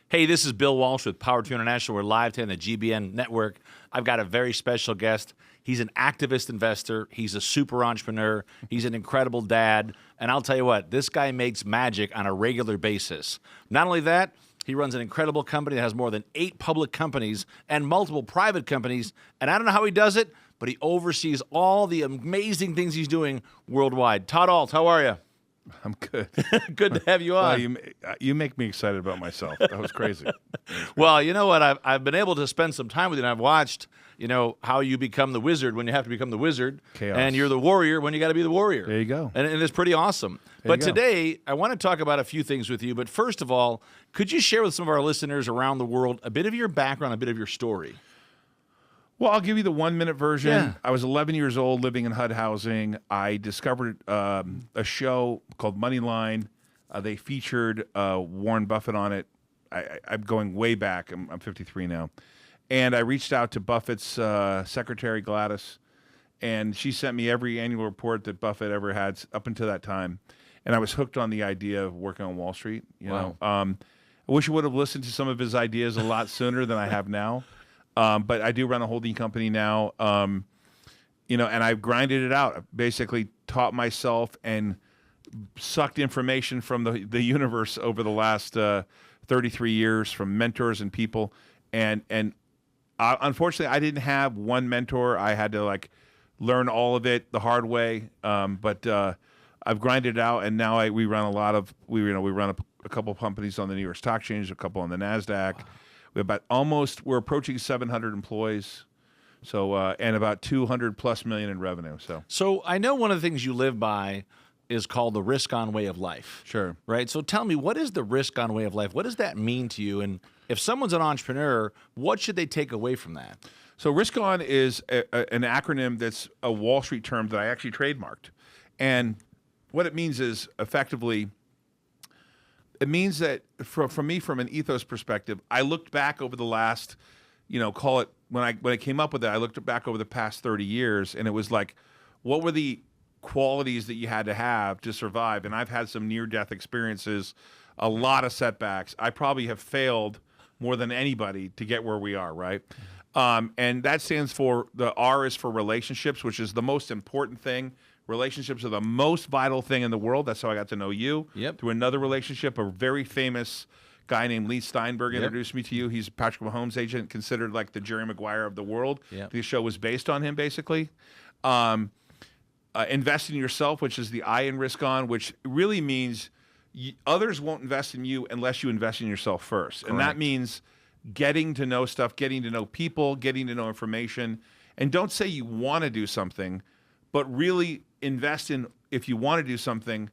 Hey, this is Bill Walsh with Power 2 International. We're live today on the GBN network. I've got a very special guest. He's an activist investor. He's a super entrepreneur. He's an incredible dad. And I'll tell you what, this guy makes magic on a regular basis. Not only that, he runs an incredible company that has more than 8 public companies and multiple private companies. And I don't know how he does it, but he oversees all the amazing things he's doing worldwide. Todd Ault, how are you? I'm good. Good to have you on. Well, you make me excited about myself. That was crazy. Well, you know what? I've been able to spend some time with you, and I've watched, how you become the wizard when you have to become the wizard. Chaos. And you're the warrior when you got to be the warrior. There you go. And it's pretty awesome. But today, I want to talk about a few things with you. But first of all, could you share with some of our listeners around the world a bit of your background, a bit of your story? Well, I'll give you the 1-minute version. Yeah. I was 11 years old, living in HUD housing. I discovered a show called Moneyline. They featured Warren Buffett on it. I'm going way back. I'm 53 now. And I reached out to Buffett's secretary, Gladys, and she sent me every annual report that Buffett ever had up until that time. And I was hooked on the idea of working on Wall Street. Wow. I wish I would have listened to some of his ideas a lot sooner than I have now. But I do run a holding company now, and I've grinded it out. I've basically taught myself and sucked information from the universe over the last 33 years from mentors and people. And unfortunately, I didn't have one mentor. I had to learn all of it the hard way. But I've grinded it out, and now we run we run a couple of companies on the New York Stock Exchange, a couple on the NASDAQ. Wow. We're approaching 700 employees, so and about 200+ million in revenue. So I know one of the things you live by is called the risk-on way of life. Sure. Right? So tell me, what is the risk-on way of life? What does that mean to you? And if someone's an entrepreneur, what should they take away from that? So risk-on is an acronym that's a Wall Street term that I actually trademarked. And what it means is effectively, it means that for me, from an ethos perspective, I looked back over the last, call it, when I came up with it, I looked back over the past 30 years, and it was like, what were the qualities that you had to have to survive? And I've had some near-death experiences, a lot of setbacks. I probably have failed more than anybody to get where we are, right? And that stands for, the R is for relationships, which is the most important thing. Relationships are the most vital thing in the world. That's how I got to know you. Yep. Through another relationship, a very famous guy named Lee Steinberg introduced me to you. He's Patrick Mahomes' agent, considered like the Jerry Maguire of the world. Yep. The show was based on him, basically. Invest in yourself, which is the I in risk on, which really means others won't invest in you unless you invest in yourself first. Correct. And that means getting to know stuff, getting to know people, getting to know information. And don't say you want to do something, but really invest in, if you want to do something,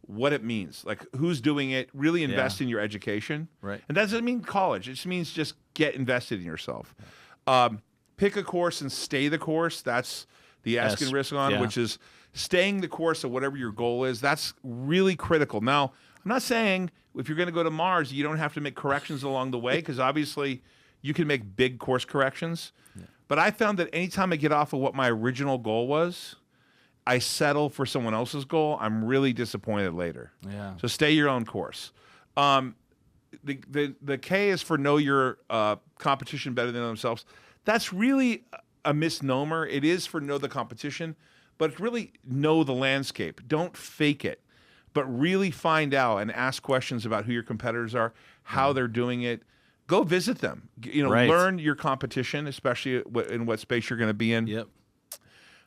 what it means, like who's doing it. Really invest in your education. Right. And that doesn't mean college. It just means just get invested in yourself. Pick a course and stay the course. That's the ask and risk on, which is staying the course of whatever your goal is. That's really critical. Now, I'm not saying if you're going to go to Mars, you don't have to make corrections along the way, because obviously you can make big course corrections. Yeah. But I found that anytime I get off of what my original goal was, I settle for someone else's goal, I'm really disappointed later. Yeah. So stay your own course. The K is for know your competition better than themselves. That's really a misnomer. It is for know the competition, but it's really know the landscape. Don't fake it, but really find out and ask questions about who your competitors are, how they're doing it. Go visit them. Learn your competition, especially in what space you're going to be in. Yep.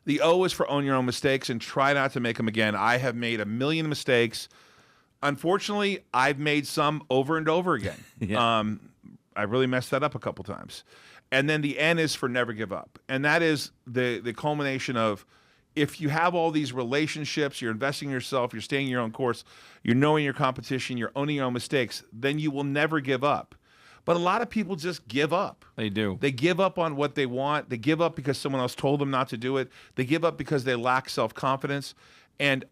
The O is for own your own mistakes and try not to make them again. I have made 1 million mistakes. Unfortunately, I've made some over and over again. I really messed that up a couple times. And then the N is for never give up. And that is the culmination of, if you have all these relationships, you're investing in yourself, you're staying in your own course, you're knowing your competition, you're owning your own mistakes, then you will never give up. But a lot of people just give up. They do. They give up on what they want. They give up because someone else told them not to do it. They give up because they lack self-confidence. And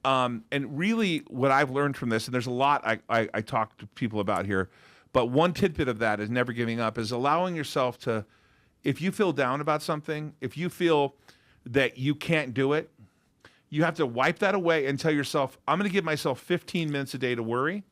really what I've learned from this, and there's a lot I talk to people about here, but one tidbit of that is never giving up, is allowing yourself to, if you feel down about something, if you feel that you can't do it, you have to wipe that away and tell yourself, I'm going to give myself 15 minutes a day to worry,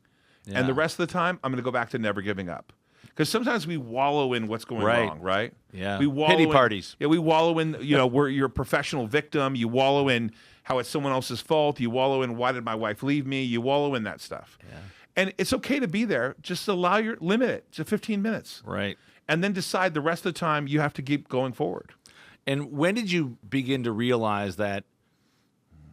and the rest of the time, I'm going to go back to never giving up. Because sometimes we wallow in what's going wrong, right? Yeah. We wallow Pity parties. Yeah, we wallow in, where you're a professional victim. You wallow in how it's someone else's fault. You wallow in, why did my wife leave me? You wallow in that stuff. Yeah. And it's okay to be there. Just limit it to 15 minutes. Right. And then decide the rest of the time you have to keep going forward. And when did you begin to realize that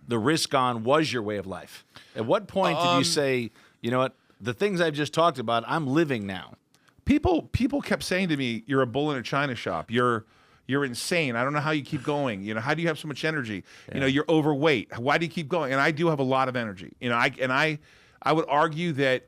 the risk on was your way of life? At what point did you say, you know what, the things I've just talked about, I'm living now? People kept saying to me, "You're a bull in a china shop. You're insane. I don't know how you keep going. How do you have so much energy? Yeah. You're overweight. Why do you keep going?" And I do have a lot of energy. I would argue that,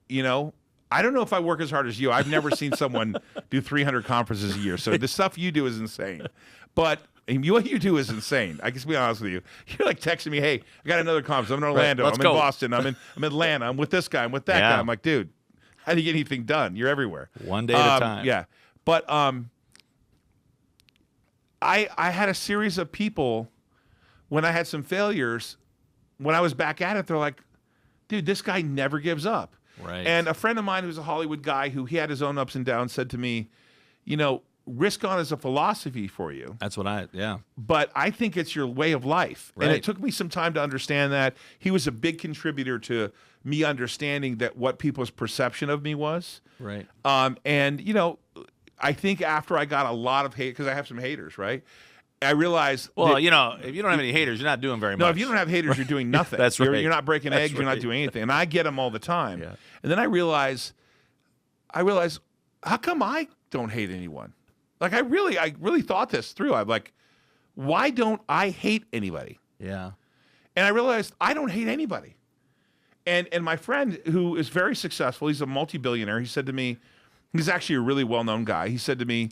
I don't know if I work as hard as you. I've never seen someone do 300 conferences a year. So the stuff you do is insane. But what you do is insane. I can be honest with you. You're like texting me, "Hey, I got another conference. I'm in Orlando. Let's I'm go. in Boston. I'm in Atlanta. I'm with this guy. I'm with that guy." I'm like, dude, how do you get anything done? You're everywhere. One day at a time. Yeah. But I had a series of people when I had some failures, when I was back at it, they're like, "Dude, this guy never gives up." Right. And a friend of mine who's a Hollywood guy who he had his own ups and downs said to me, risk on is a philosophy for you. That's what But I think it's your way of life. Right. And it took me some time to understand that. He was a big contributor to me understanding that what people's perception of me was. Right. I think after I got a lot of hate, because I have some haters, right? I realized. Well, if you don't have any haters, you're not doing very much. No, if you don't have haters, you're doing nothing. That's right. You're not breaking eggs. You're not right. doing anything. And I get them all the time. Yeah. And then I realize, how come I don't hate anyone? Like I really thought this through. I'm like, why don't I hate anybody? Yeah. And I realized I don't hate anybody. And my friend who is very successful, he's a multi-billionaire. He said to me, he's actually a really well-known guy. He said to me,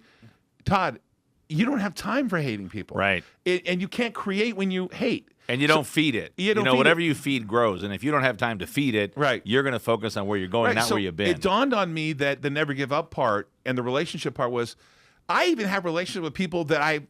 "Todd, you don't have time for hating people. Right. And you can't create when you hate. And you don't feed it. Whatever you feed grows. And if you don't have time to feed it, right. you're going to focus on where you're going, not where you've been. It dawned on me that the never give up part and the relationship part was, I even have relationships with people that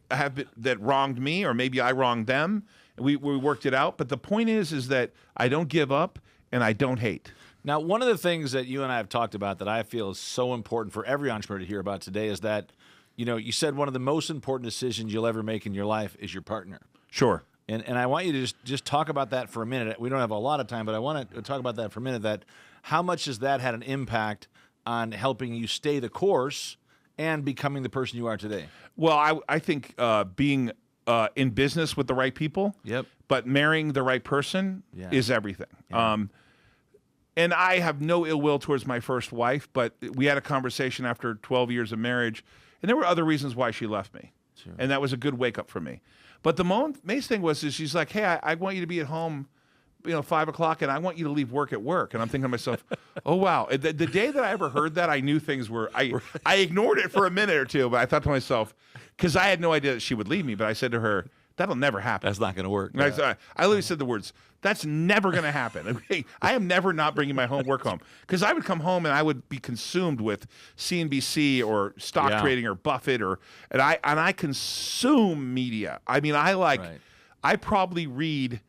that wronged me, or maybe I wronged them. We worked it out. But the point is that I don't give up and I don't hate. Now, one of the things that you and I have talked about that I feel is so important for every entrepreneur to hear about today is that, you said one of the most important decisions you'll ever make in your life is your partner. Sure. And I want you to just talk about that for a minute. We don't have a lot of time, but I want to talk about that for a minute. That how much has that had an impact on helping you stay the course and becoming the person you are today? Well, I think being in business with the right people, yep, but marrying the right person is everything. Yeah. And I have no ill will towards my first wife, but we had a conversation after 12 years of marriage, and there were other reasons why she left me. Sure. And that was a good wake up for me. But the main thing was she's like, "Hey, I want you to be at home, 5 o'clock, and I want you to leave work at work." And I'm thinking to myself, "Oh wow!" The day that I ever heard that, I knew things were. I ignored it for a minute or two, but I thought to myself, because I had no idea that she would leave me. But I said to her, "That'll never happen. That's not going to work." I literally said the words, "That's never going to happen." Okay? I am never not bringing my work home, because I would come home and I would be consumed with CNBC or stock trading or Buffett and I consume media. I mean, I probably read.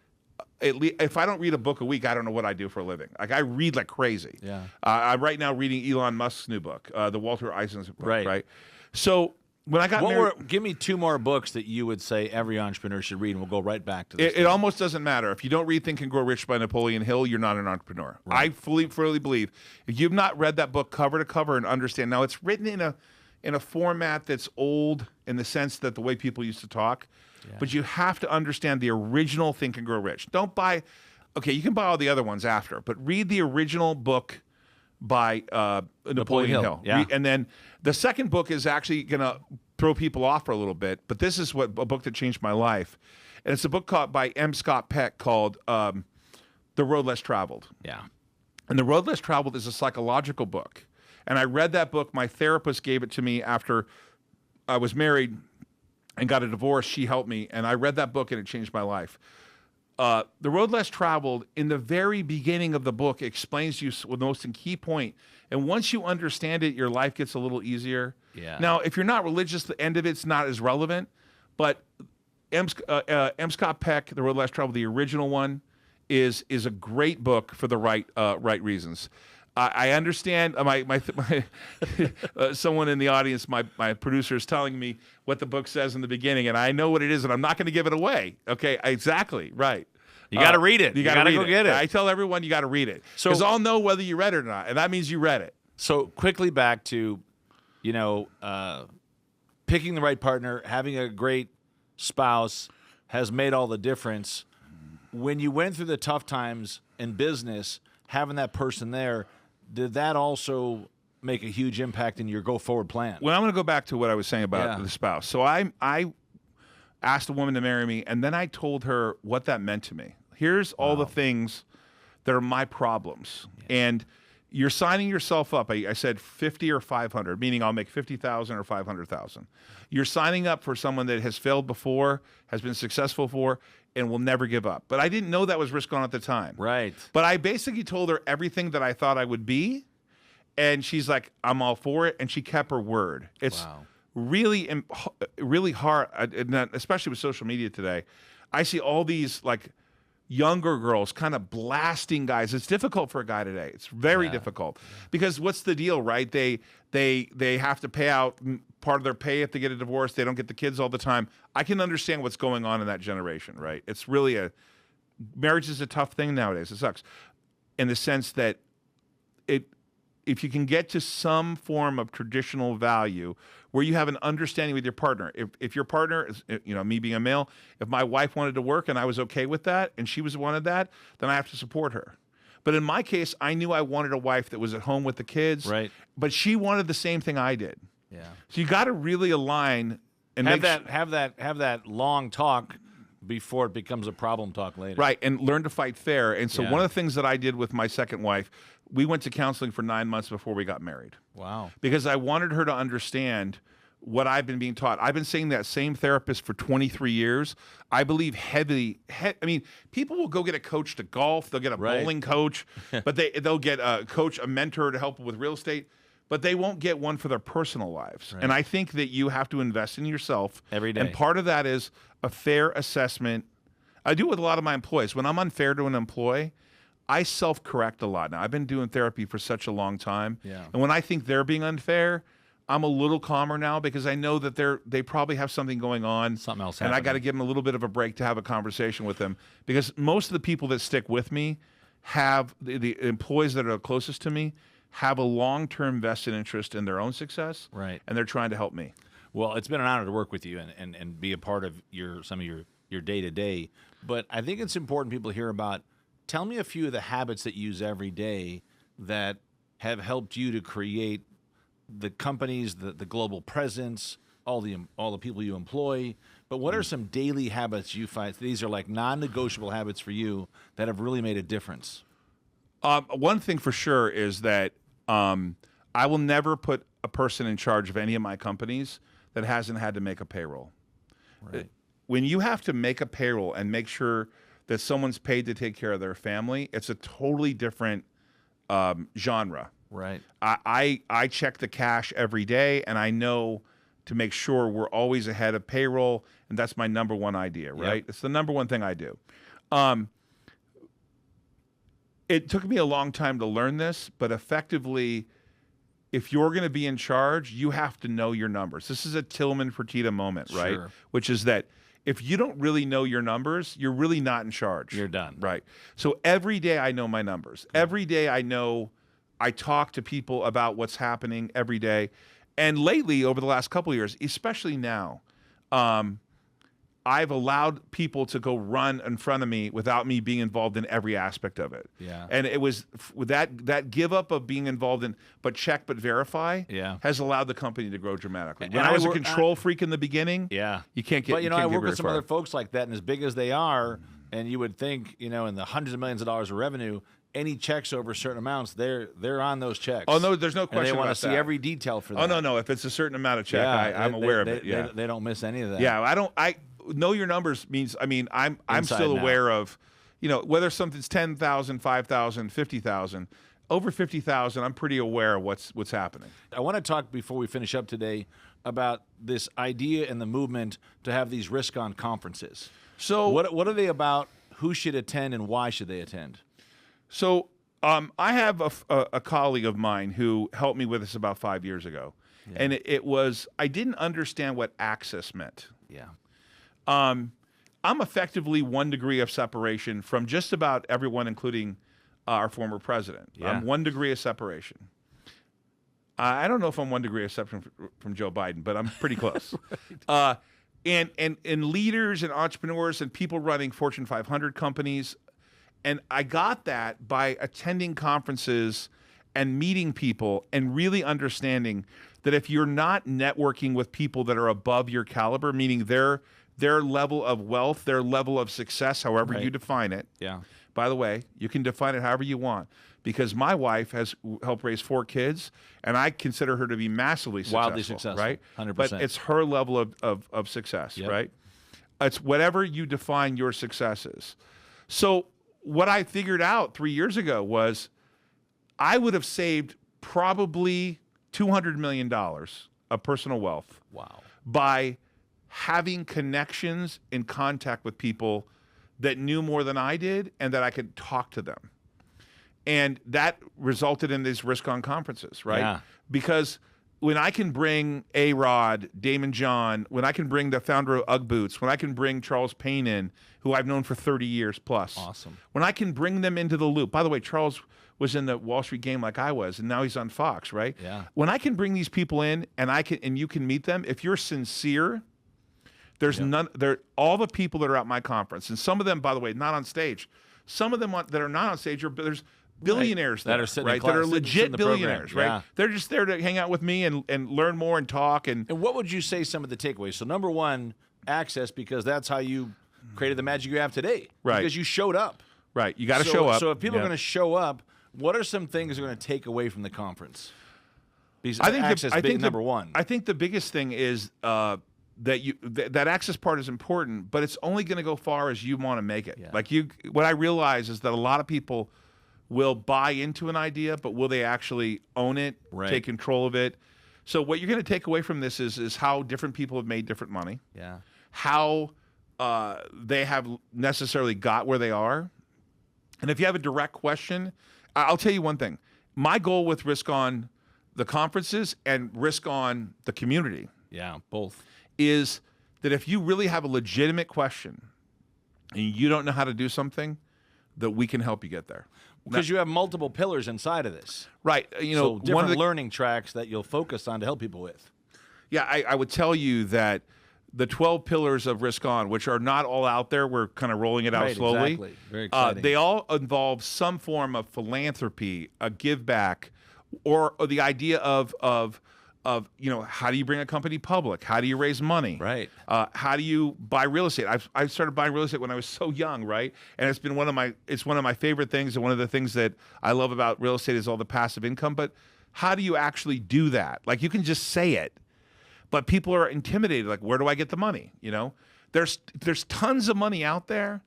At least, if I don't read a book a week, I don't know what I do for a living. Like I read like crazy. Yeah. I'm right now reading Elon Musk's new book, the Walter Isaacson book. Right. So when I got married, give me 2 more books that you would say every entrepreneur should read, and we'll go right back to this. It almost doesn't matter. If you don't read Think and Grow Rich by Napoleon Hill, you're not an entrepreneur. Right. I fully believe if you've not read that book cover to cover and understand, now it's written in a format that's old in the sense that the way people used to talk. Yeah. But you have to understand the original Think and Grow Rich. Don't buy, you can buy all the other ones after, but read the original book by Napoleon Hill. Yeah. And then the second book is actually going to throw people off for a little bit, but this is a book that changed my life. And it's a book by M. Scott Peck called The Road Less Traveled. Yeah. And The Road Less Traveled is a psychological book. And I read that book. My therapist gave it to me after I was married and got a divorce. She helped me, and I read that book, and it changed my life. The Road Less Traveled, in the very beginning of the book, explains to you the most key point. And once you understand it, your life gets a little easier. Yeah. Now, if you're not religious, the end of it's not as relevant. But M. Scott Peck, The Road Less Traveled, the original one, is a great book for the right reasons. I understand. Someone in the audience, my producer, is telling me what the book says in the beginning, and I know what it is, and I'm not going to give it away. Okay, exactly, right. You got to read it. You got to go get it. I tell everyone you got to read it, So- because I'll know whether you read it or not, and that means you read it. So quickly back to, picking the right partner, having a great spouse has made all the difference. When you went through the tough times in business, having that person there, did that also make a huge impact in your go-forward plan? Well, I'm going to go back to what I was saying about the spouse. So I asked a woman to marry me, and then I told her what that meant to me. Here's all the things that are my problems. And you're signing yourself up. I said 50 or 500, meaning I'll make 50,000 or 500,000. You're signing up for someone that has failed before, has been successful for, and will never give up. But I didn't know that was risk on at the time. Right. But I basically told her everything that I thought I would be, and she's like, I'm all for it, and she kept her word. It's really hard, especially with social media today. I see all these younger girls kind of blasting guys. It's difficult for a guy today. It's very difficult because what's the deal, right? They have to pay out part of their pay if they get a divorce. They don't get the kids all the time. I can understand what's going on in that generation, right? It's really marriage is a tough thing nowadays. It sucks in the sense that if you can get to some form of traditional value where you have an understanding with your partner, if your partner is, me being a male, if my wife wanted to work and I was okay with that and she wanted that, then I have to support her. But in my case, I knew I wanted a wife that was at home with the kids, right? But she wanted the same thing I did. Yeah. So you got to really align and have that long talk before it becomes a problem talk later. Right, and learn to fight fair. And so one of the things that I did with my second wife, we went to counseling for 9 months before we got married. Wow. Because I wanted her to understand what I've been being taught. I've been seeing that same therapist for 23 years. I believe people will go get a coach to golf. They'll get a bowling coach, but they'll get a coach, a mentor to help with real estate, but they won't get one for their personal lives. Right. And I think that you have to invest in yourself every day. And part of that is a fair assessment. I do it with a lot of my employees. When I'm unfair to an employee, I self-correct a lot. Now, I've been doing therapy for such a long time. Yeah. And when I think they're being unfair, I'm a little calmer now because I know that they probably have something going on. Something else happening. happening. And I got to give them a little bit of a break to have a conversation with them because most of the people that stick with me have, the employees that are closest to me, have a long-term vested interest in their own success. Right. And they're trying to help me. Well, it's been an honor to work with you and be a part of some of your day-to-day. But I think it's important people hear about. Tell me a few of the habits that you use every day that have helped you to create the companies, the global presence, all the people you employ. But what are some daily habits you find? These are like non-negotiable habits for you that have really made a difference. One thing for sure is that I will never put a person in charge of any of my companies that hasn't had to make a payroll. Right. When you have to make a payroll and make sure that someone's paid to take care of their family, it's a totally different genre. Right. I check the cash every day, and I know to make sure we're always ahead of payroll, and that's my number one idea, right? Yep. It's the number one thing I do. It took me a long time to learn this, but effectively, if you're going to be in charge, you have to know your numbers. This is a Tillman Fertitta moment, right? Sure. Which is that if you don't really know your numbers, you're really not in charge. You're done. Right. So every day I know my numbers. Every day I talk to people about what's happening every day. And lately, over the last couple of years, especially now, I've allowed people to go run in front of me without me being involved in every aspect of it. Yeah. And it was that give up of being involved in but check but verify has allowed the company to grow dramatically. When I was a control freak in the beginning, you can't get. But I work with some other folks like that, and as big as they are, and you would think, in the hundreds of millions of dollars of revenue, any checks over certain amounts, they're on those checks. Oh no, there's no question. And they want about to see that. every detail for that. Oh no, if it's a certain amount of check, I'm aware of it. Yeah, they don't miss any of that. Yeah, I know your numbers means. I mean, I'm still aware of, whether something's 10,000, 5,000, 50,000, over 50,000. I'm pretty aware of what's happening. I want to talk before we finish up today about this idea and the movement to have these risk-on conferences. So what are they about? Who should attend and why should they attend? So I have a colleague of mine who helped me with this about 5 years ago, and it was I didn't understand what access meant. Yeah. I'm effectively 1 degree of separation from just about everyone, including our former president. Yeah. I'm 1 degree of separation. I don't know if I'm 1 degree of separation from Joe Biden, but I'm pretty close. Right. And leaders and entrepreneurs and people running Fortune 500 companies. And I got that by attending conferences and meeting people and really understanding that if you're not networking with people that are above your caliber, meaning their level of wealth, their level of success, however you define it. Yeah. By the way, you can define it however you want, because my wife has helped raise 4 kids, and I consider her to be massively successful. Wildly successful, right? 100%. But it's her level of success, Yep. right? It's whatever you define your success is. So what I figured out 3 years ago was I would have saved probably $200 million of personal wealth. Wow. By having connections in contact with people that knew more than I did and that I could talk to them. And that resulted in these risk-on conferences, right? Yeah. Because when I can bring A-Rod, Damon John, when I can bring the founder of Ugg Boots, when I can bring Charles Payne in, who I've known for 30 years plus. Awesome. When I can bring them into the loop. By the way, Charles was in the Wall Street game like I was, and now he's on Fox, right? Yeah. When I can bring these people in and you can meet them, if you're sincere, there's all the people that are at my conference, and some of them, by the way, not on stage. Some of them that are not on stage there's billionaires That there, are sitting right? in class, that are sitting legit in the program. billionaires, right? Yeah. They're just there to hang out with me and learn more and talk. And what would you say some of the takeaways? So number one, access, because that's how you created the magic you have today. Right. Because you showed up. Right. You got to show up. So if people are going to show up, what are some things they're going to take away from the conference? Because I think access being number one. I think the biggest thing is that access part is important, but it's only going to go far as you want to make it. Yeah. Like what I realize is that a lot of people will buy into an idea, but will they actually own it, take control of it? So what you're going to take away from this is how different people have made different money. Yeah. How they have necessarily got where they are. And if you have a direct question, I'll tell you one thing. My goal with Risk On the conferences and Risk On the community both is that if you really have a legitimate question and you don't know how to do something, that we can help you get there. Because you have multiple pillars inside of this. Right. So different learning tracks that you'll focus on to help people with. Yeah, I would tell you that the 12 pillars of Risk On, which are not all out there, we're kind of rolling it out slowly. Exactly. Very exciting. They all involve some form of philanthropy, a give back, or the idea of how do you bring a company public? How do you raise money? Right. How do you buy real estate? I started buying real estate when I was so young, right? And it's been one of my favorite things, and one of the things that I love about real estate is all the passive income. But how do you actually do that? Like, you can just say it, but people are intimidated. Like, where do I get the money? There's tons of money out there.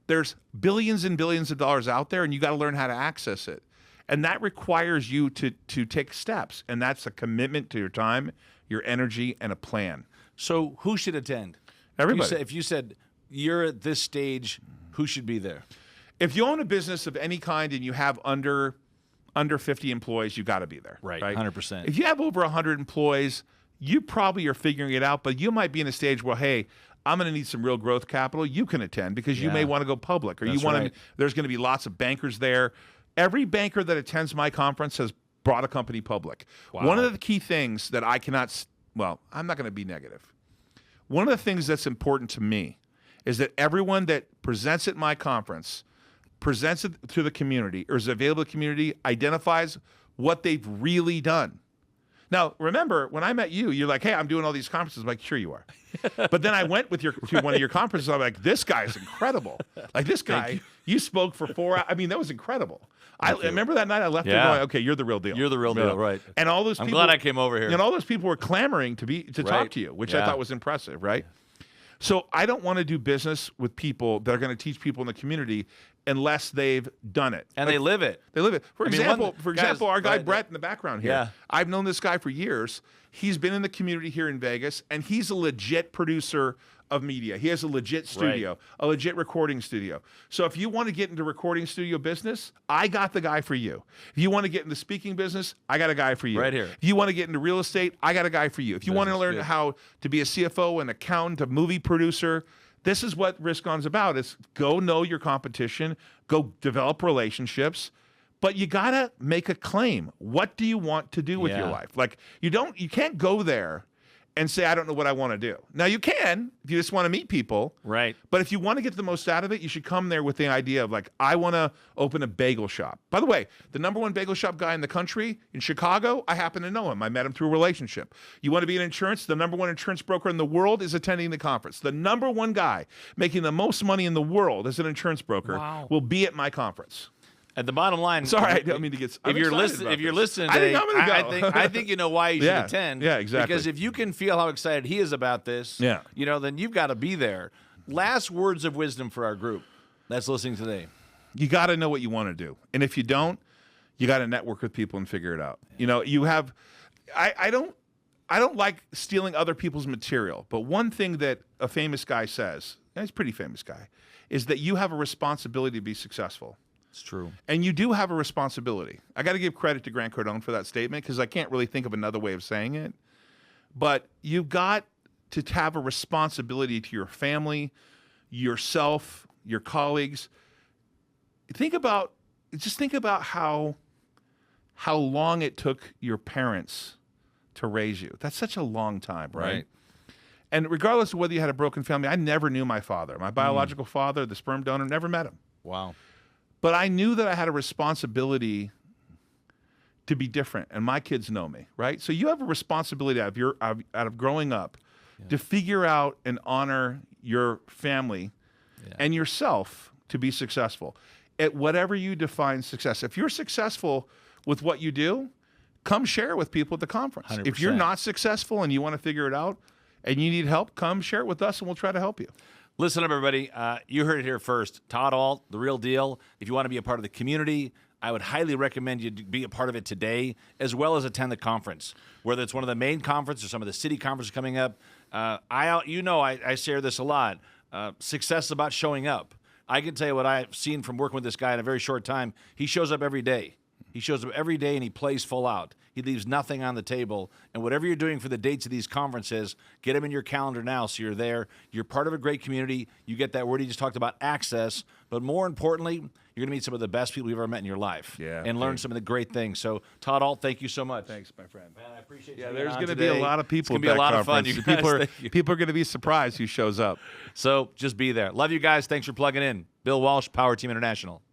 There's billions and billions of dollars out there, and you got to learn how to access it. And that requires you to take steps, and that's a commitment to your time, your energy, and a plan. So who should attend? Everybody. If you said you're at this stage, who should be there? If you own a business of any kind and you have under 50 employees, you got to be there. Right, right? 100%. If you have over 100 employees, you probably are figuring it out, but you might be in a stage where, hey, I'm going to need some real growth capital. You can attend because you may want to go public, or That's you want right. to. There's going to be lots of bankers there. Every banker that attends my conference has brought a company public. Wow. One of the key things that I cannot, I'm not going to be negative. One of the things that's important to me is that everyone that presents at my conference, presents it to the community, or is available to the community, identifies what they've really done. Now, remember, when I met you, you're like, hey, I'm doing all these conferences. I'm like, sure you are. But then I went to one of your conferences. I'm like, this guy is incredible. Like, this guy, you spoke for 4 hours. I mean, that was incredible. I remember that night I left there going, okay, you're the real deal. You're the real deal, right. And all those I'm people, glad I came over here. And all those people were clamoring to talk to you, which I thought was impressive, right? So I don't want to do business with people that are going to teach people in the community unless they've done it. And they live it. They live it. For example, guys, our guy Brett in the background here. Yeah. I've known this guy for years. He's been in the community here in Vegas, and he's a legit producer of media. He has a legit studio, a legit recording studio. So if you want to get into recording studio business, I got the guy for you. If you want to get into speaking business, I got a guy for you. Right here. If you want to get into real estate, I got a guy for you. If you want to learn how to be a CFO, an accountant, a movie producer, this is what Risk-On's about. It's go know your competition, go develop relationships, but you got to make a claim. What do you want to do with your life? Like you can't go there and say, I don't know what I want to do. Now you can if you just want to meet people. Right. But if you want to get the most out of it, you should come there with the idea of like, I want to open a bagel shop. By the way, the #1 bagel shop guy in the country in Chicago, I happen to know him. I met him through a relationship. You want to be in insurance? The #1 insurance broker in the world is attending the conference. The #1 guy making the most money in the world as an insurance broker will be at my conference. At the bottom line, sorry, I don't mean to get. If you're listening today, I think you know why you should attend. Yeah, exactly. Because if you can feel how excited he is about this, then you've got to be there. Last words of wisdom for our group that's listening today. You got to know what you want to do, and if you don't, you got to network with people and figure it out. You know, you have. I don't like stealing other people's material, but one thing that a famous guy says, and he's a pretty famous guy, is that you have a responsibility to be successful. It's true. And you do have a responsibility. I got to give credit to Grant Cardone for that statement because I can't really think of another way of saying it. But you've got to have a responsibility to your family, yourself, your colleagues. Think about how long it took your parents to raise you. That's such a long time, right? And regardless of whether you had a broken family, I never knew my father. My biological father, the sperm donor, never met him. Wow. But I knew that I had a responsibility to be different, and my kids know me, right? So you have a responsibility out of growing up to figure out and honor your family and yourself to be successful at whatever you define success. If you're successful with what you do, come share it with people at the conference. 100%. If you're not successful and you want to figure it out and you need help, come share it with us, and we'll try to help you. Listen up, everybody. You heard it here first. Todd Ault, the real deal. If you want to be a part of the community, I would highly recommend you be a part of it today, as well as attend the conference, whether it's one of the main conferences or some of the city conferences coming up. I share this a lot. Success is about showing up. I can tell you what I've seen from working with this guy in a very short time. He shows up every day. He shows up every day and he plays full out. He leaves nothing on the table. And whatever you're doing for the dates of these conferences, get them in your calendar now so you're there. You're part of a great community. You get that word he just talked about, access. But more importantly, you're going to meet some of the best people you've ever met in your life and learn some of the great things. So, Todd Ault, thank you so much. Thanks, my friend. Man, I appreciate you. Yeah, there's going to be a lot of people at that conference. It's going to be a lot of fun. People are going to be surprised who shows up. So just be there. Love you guys. Thanks for plugging in. Bill Walsh, Power Team International.